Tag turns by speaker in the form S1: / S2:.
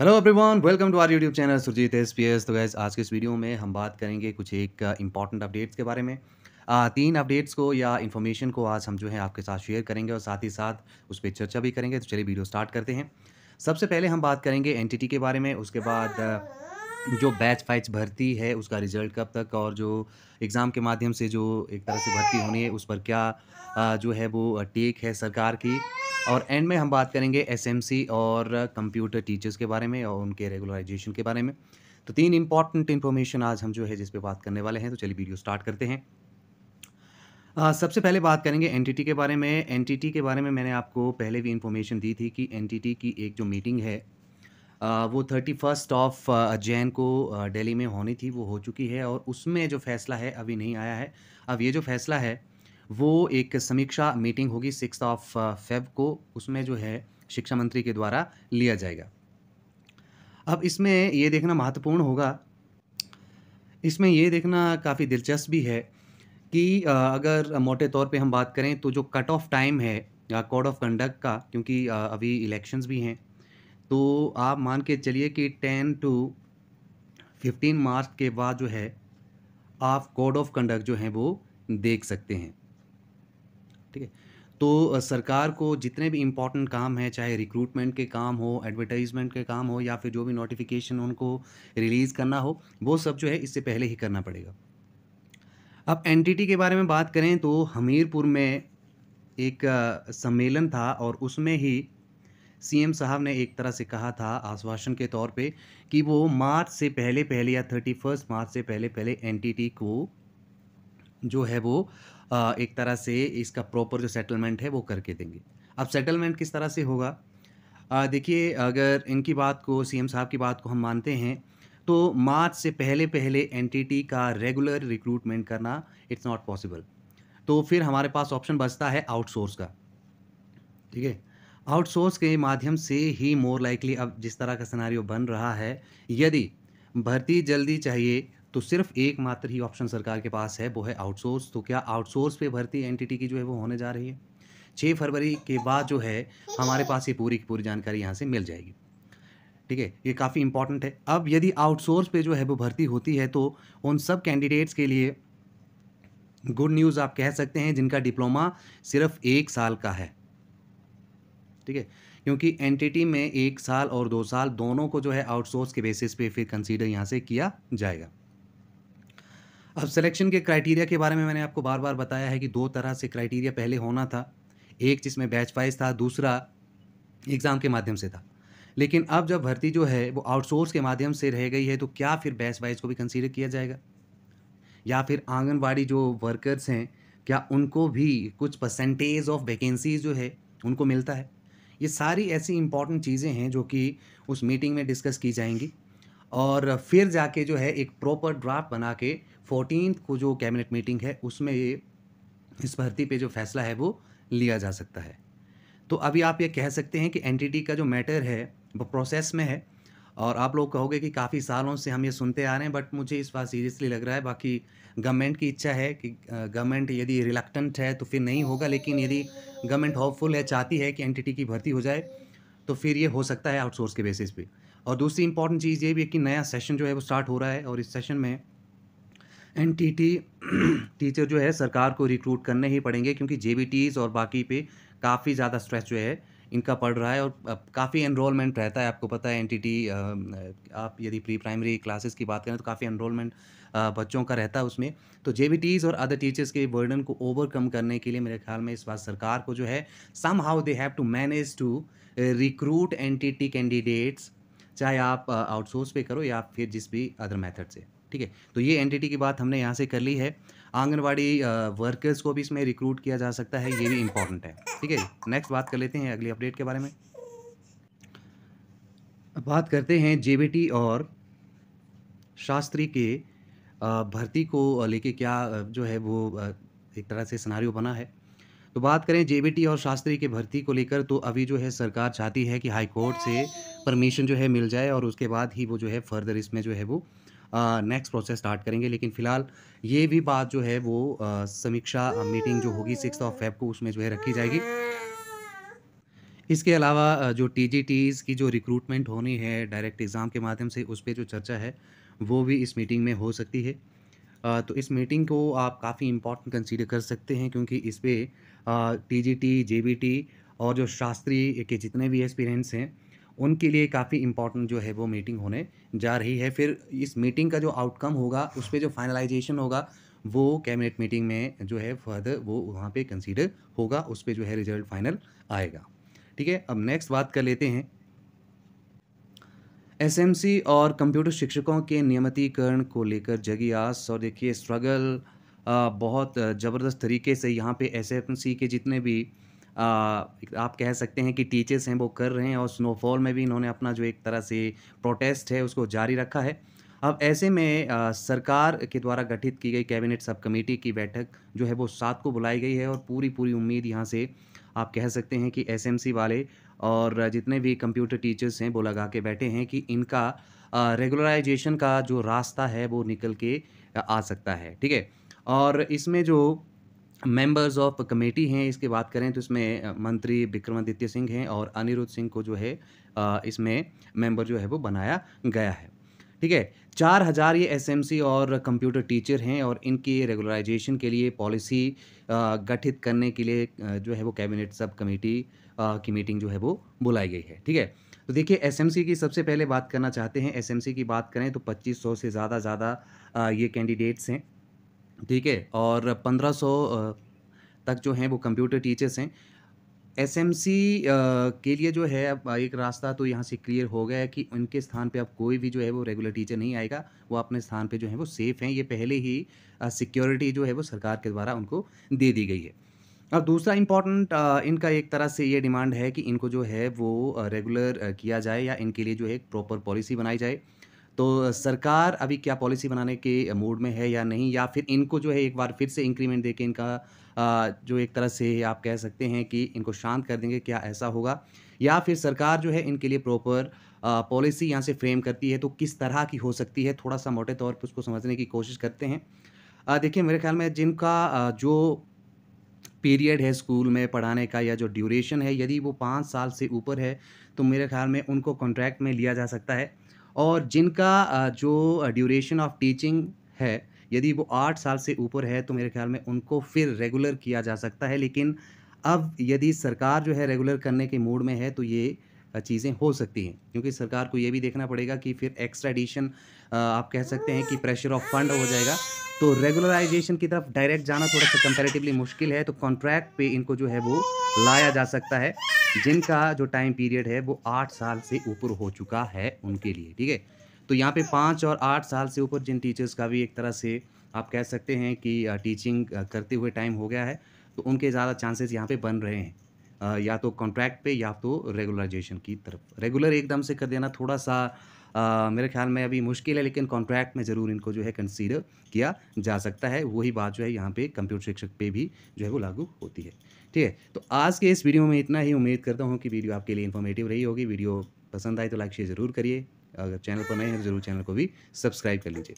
S1: Hello everyone, welcome to our YouTube channel Surjeet SPS. तो guys, आज के इस वीडियो में हम बात करेंगे कुछ एक इम्पॉर्टेंट अपडेट्स के बारे में। 3 अपडेट्स को या इन्फॉर्मेशन को आज हम जो है आपके साथ शेयर करेंगे और साथ ही साथ उस पे चर्चा भी करेंगे। तो चलिए वीडियो स्टार्ट करते हैं। सबसे पहले हम बात करेंगे एनटीटी के बारे में, उसके बाद जो बैच वाइज भर्ती है उसका रिजल्ट कब तक, और जो एग्ज़ाम के माध्यम से जो एक तरह से भर्ती होनी है उस पर क्या जो है वो टेक है सरकार की। और एंड में हम बात करेंगे एसएमसी और कंप्यूटर टीचर्स के बारे में और उनके रेगुलराइजेशन के बारे में। तो 3 इम्पोर्टेंट इन्फॉर्मेशन आज हम जो है जिस पे बात करने वाले हैं। तो चलिए वीडियो स्टार्ट करते हैं। सबसे पहले बात करेंगे एनटीटी के बारे में। एनटीटी के बारे में मैंने आपको पहले भी इन्फॉर्मेशन दी थी कि एनटीटी की एक जो मीटिंग है वो 31st ऑफ जैन को दिल्ली में होनी थी, वो हो चुकी है और उसमें जो फ़ैसला है अभी नहीं आया है। अब ये जो फ़ैसला है वो एक समीक्षा मीटिंग होगी 6 ऑफ फ़ेब को, उसमें जो है शिक्षा मंत्री के द्वारा लिया जाएगा। अब इसमें ये देखना महत्वपूर्ण होगा, इसमें ये देखना काफ़ी दिलचस्प भी है कि अगर मोटे तौर पे हम बात करें तो जो कट ऑफ टाइम है कोड ऑफ कंडक्ट का, क्योंकि अभी इलेक्शंस भी हैं, तो आप मान के चलिए कि 10 टू 15 मार्च के बाद जो है आप कोड ऑफ कंडक्ट जो है वो देख सकते हैं। ठीक है? तो सरकार को जितने भी इम्पोर्टेंट काम हैं, चाहे रिक्रूटमेंट के काम हो, एडवर्टाइजमेंट के काम हो या फिर जो भी नोटिफिकेशन उनको रिलीज़ करना हो, वो सब जो है इससे पहले ही करना पड़ेगा। अब एनटीटी के बारे में बात करें तो हमीरपुर में एक सम्मेलन था और उसमें ही सीएम साहब ने एक तरह से कहा था आश्वासन के तौर पे कि वो मार्च से पहले-पहले या 31 मार्च से पहले-पहले एनटीटी को जो है वो एक तरह से इसका प्रॉपर जो सेटलमेंट है वो करके देंगे। अब सेटलमेंट किस तरह से होगा? देखिए, अगर इनकी बात को, सीएम साहब की बात को हम मानते हैं तो मार्च से पहले-पहले एनटीटी का रेगुलर रिक्रूटमेंट करना इट्स नॉट पॉसिबल। तो फिर हमारे पास ऑप्शन बचता है आउटसोर्स का। ठीक है? आउटसोर्स के माध्यम से ही मोर लाइकली अब जिस तरह का सिनेरियो बन रहा है, यदि भर्ती जल्दी चाहिए तो सिर्फ़ एकमात्र ही ऑप्शन सरकार के पास है, वो है आउटसोर्स। तो क्या आउटसोर्स पे भर्ती एनटीटी की जो है वो होने जा रही है? 6 फरवरी के बाद जो है हमारे पास ये पूरी की पूरी जानकारी यहाँ से मिल जाएगी। ठीक है? ये काफ़ी इम्पोर्टेंट है। अब यदि आउटसोर्स पे जो है वो भर्ती होती है तो उन सब कैंडिडेट्स के लिए गुड न्यूज़ आप कह सकते हैं जिनका डिप्लोमा सिर्फ़ 1 साल का है। ठीक है? क्योंकि एनटीटी में 1 साल और 2 साल दोनों को जो है आउटसोर्स के बेसिस पे फिर कंसीडर यहाँ से किया जाएगा। अब सिलेक्शन के क्राइटेरिया के बारे में मैंने आपको बार-बार बताया है कि 2 तरह से क्राइटेरिया पहले होना था। एक जिसमें बैच वाइज़ था, दूसरा एग्ज़ाम के माध्यम से था। लेकिन अब जब भर्ती जो है वो आउटसोर्स के माध्यम से रह गई है, तो क्या फिर बैच वाइज़ को भी कंसीडर किया जाएगा? या फिर आंगनवाड़ी जो वर्कर्स हैं, क्या उनको भी कुछ परसेंटेज ऑफ वैकेंसीज़ जो है उनको मिलता है? ये सारी ऐसी इम्पोर्टेंट चीज़ें हैं जो कि उस मीटिंग में डिस्कस की जाएँगी और फिर जाके जो है एक प्रॉपर ड्राफ्ट बना के 14th को जो कैबिनेट मीटिंग है उसमें ये इस भर्ती पे जो फ़ैसला है वो लिया जा सकता है। तो अभी आप ये कह सकते हैं कि एनटीटी का जो मैटर है वो प्रोसेस में है और आप लोग कहोगे कि काफ़ी सालों से हम ये सुनते आ रहे हैं, बट मुझे इस बार सीरियसली लग रहा है। बाकी गवर्नमेंट की इच्छा है कि गवर्नमेंट यदि रिलक्टेंट है तो फिर नहीं होगा, लेकिन यदि गवर्नमेंट होपफुल है, चाहती है कि एनटीटी की भर्ती हो जाए, तो फिर ये हो सकता है आउटसोर्स के बेसिस पे। और दूसरी इंपॉर्टेंट चीज़ ये भी है कि नया सेशन जो है वो स्टार्ट हो रहा है और इस सेशन में एनटीटी टीचर जो है सरकार को रिक्रूट करने ही पड़ेंगे, क्योंकि जेबीटीज़ और बाकी पे काफ़ी ज़्यादा स्ट्रेस जो है इनका पड़ रहा है और काफ़ी एनरोलमेंट रहता है। आपको पता है एनटीटी आप यदि प्री प्राइमरी क्लासेस की बात करें तो काफ़ी एनरोलमेंट बच्चों का रहता है उसमें। तो जेबीटीज़ और अदर टीचर्स के बर्डन को ओवरकम करने के लिए मेरे ख्याल में इस बार सरकार को जो है somehow they have to manage to recruit NTT candidates, चाहे आप आउटसोर्स पे करो या फिर जिस भी अदर मेथड से। ठीक है? तो ये एनटीटी की बात हमने यहाँ से कर ली है। आंगनवाड़ी वर्कर्स को भी इसमें रिक्रूट किया जा सकता है, ये भी इम्पोर्टेंट है। ठीक है? नेक्स्ट बात कर लेते हैं अगली अपडेट के बारे में। अब बात करते हैं जेबीटी और शास्त्री के भर्ती को लेके क्या जो है वो एक तरह से सिनेरियो बना है। तो बात करें जेबीटी और शास्त्री की भर्ती को लेकर, तो अभी जो है सरकार चाहती है कि हाई कोर्ट से परमिशन जो है मिल जाए और उसके बाद ही वो जो है फर्दर इसमें जो है वो नेक्स्ट प्रोसेस स्टार्ट करेंगे। लेकिन फ़िलहाल ये भी बात जो है वो समीक्षा मीटिंग जो होगी 6 ऑफ फ़ेब को, उसमें जो है रखी जाएगी। इसके अलावा जो टीजीटीज़ की जो रिक्रूटमेंट होनी है डायरेक्ट एग्ज़ाम के माध्यम से, उस पे जो चर्चा है, वो भी इस मीटिंग में हो सकती है। तो इस मीटिंग को आप काफ़ी इम्पोर्टेंट कंसीडर कर सकते हैं क्योंकि इस पे टीजीटी, जेबीटी और जो शास्त्री के जितने भी एस्पिरेंट्स हैं, उनके लिए काफ़ी इम्पोर्टेंट जो है वो मीटिंग होने जा रही है। फिर इस मीटिंग का जो आउटकम होगा, उस पे जो फाइनलाइज़ेशन होगा, वो कैबिनेट मीटिंग में जो है फर्दर वो वहाँ पे कंसीडर होगा, उस पे जो है रिज़ल्ट फाइनल आएगा। ठीक है? अब नेक्स्ट बात कर लेते हैं एसएमसी और कंप्यूटर शिक्षकों के नियमितीकरण को लेकर जगी आस और देखिए स्ट्रगल बहुत ज़बरदस्त तरीके से यहाँ पे एसएमसी के जितने भी आप कह सकते हैं कि टीचर्स हैं वो कर रहे हैं और स्नोफॉल में भी इन्होंने अपना जो एक तरह से प्रोटेस्ट है उसको जारी रखा है। अब ऐसे में सरकार के द्वारा गठित की गई कैबिनेट सब कमेटी की बैठक जो है वो 7 को बुलाई गई है और पूरी उम्मीद यहाँ से आप कह सकते हैं कि एसएमसी वाले और जितने भी कंप्यूटर टीचर्स हैं वो लगा के बैठे हैं कि इनका रेगुलराइजेशन का जो रास्ता है वो निकल के आ सकता है, ठीक है? और इसमें जो मेंबर्स ऑफ कमेटी हैं इसकी बात करें तो इसमें मंत्री विक्रमादित्य सिंह हैं और अनिरुद्ध सिंह को जो है इसमें मेंबर जो है वो बनाया गया है, ठीक है? 4000 ये एसएमसी और कंप्यूटर टीचर हैं और इनकी रेगुलराइजेशन के लिए पॉलिसी गठित करने के लिए जो है वो कैबिनेट सब कमेटी की मीटिंग जो है वो बुलाई गई है, ठीक है? तो देखिए एसएमसी की सबसे पहले बात करना चाहते हैं, एसएमसी की बात करें तो 2500 से ज़्यादा ये कैंडिडेट्स हैं, ठीक है? और 1500 तक जो हैं वो कंप्यूटर टीचर्स हैं। एसएमसी के लिए जो है अब एक रास्ता तो यहाँ से क्लियर हो गया है कि उनके स्थान पे अब कोई भी जो है वो रेगुलर टीचर नहीं आएगा, वो अपने स्थान पे जो है वो सेफ़ हैं। ये पहले ही सिक्योरिटी जो है वो सरकार के द्वारा उनको दे दी गई है। अब दूसरा इम्पोर्टेंट इनका एक तरह से ये डिमांड है कि इनको जो है वो रेगुलर किया जाए या इनके लिए जो है एक प्रॉपर पॉलिसी बनाई जाए। तो सरकार अभी क्या पॉलिसी बनाने के मूड में है या नहीं या फिर इनको जो है एक बार फिर से इंक्रीमेंट देके इनका जो एक तरह से आप कह सकते हैं कि इनको शांत कर देंगे, क्या ऐसा होगा? या फिर सरकार जो है इनके लिए प्रॉपर पॉलिसी यहाँ से फ्रेम करती है, तो किस तरह की हो सकती है? थोड़ा-सा मोटे तौर पे उसको समझने की कोशिश करते हैं। देखिए मेरे ख़्याल में जिनका जो पीरियड है स्कूल में पढ़ाने का या जो ड्यूरेशन है, यदि वो 5 साल से ऊपर है, तो मेरे ख़्याल में उनको कॉन्ट्रैक्ट में लिया जा सकता है। और जिनका जो ड्यूरेशन ऑफ टीचिंग है, यदि वो 8 साल से ऊपर है, तो मेरे ख़्याल में उनको फिर रेगुलर किया जा सकता है। लेकिन अब यदि सरकार जो है रेगुलर करने के मूड में है, तो ये चीज़ें हो सकती हैं। क्योंकि सरकार को ये भी देखना पड़ेगा कि फिर एक्स्ट्रा एडिशन आप कह सकते हैं कि प्रेशर ऑफ फंड हो जाएगा। तो रेगुलराइज़ेशन की तरफ डायरेक्ट जाना थोड़ा-सा कंपैरेटिवली मुश्किल है, तो कॉन्ट्रैक्ट पे इनको जो है वो लाया जा सकता है, जिनका जो टाइम पीरियड है वो 8 साल से ऊपर हो चुका है उनके लिए, ठीक है? तो यहाँ पे 5 और 8 साल से ऊपर जिन टीचर्स का भी एक तरह से आप कह सकते हैं कि टीचिंग करते हुए टाइम हो गया है, तो उनके ज़्यादा चांसेस यहाँ पे बन रहे हैं। या तो कॉन्ट्रैक्ट पे या तो रेगुलराइज़ेशन की तरफ। रेगुलर एकदम से कर देना थोड़ा-सा मेरे ख़्याल में अभी मुश्किल है, लेकिन कॉन्ट्रैक्ट में ज़रूर इनको जो है कंसीडर किया जा सकता है। वही बात जो है यहाँ पे कंप्यूटर शिक्षक पे भी जो है वो लागू होती है। ठीक है? तो आज के इस वीडियो में इतना ही। उम्मीद करता हूँ कि वीडियो आपके लिए इन्फॉर्मेटिव रही होगी। वीडियो पसंद आए तो लाइक शेयर ज़रूर करिए। अगर चैनल पर नए हैं तो ज़रूर चैनल को भी सब्सक्राइब कर लीजिए।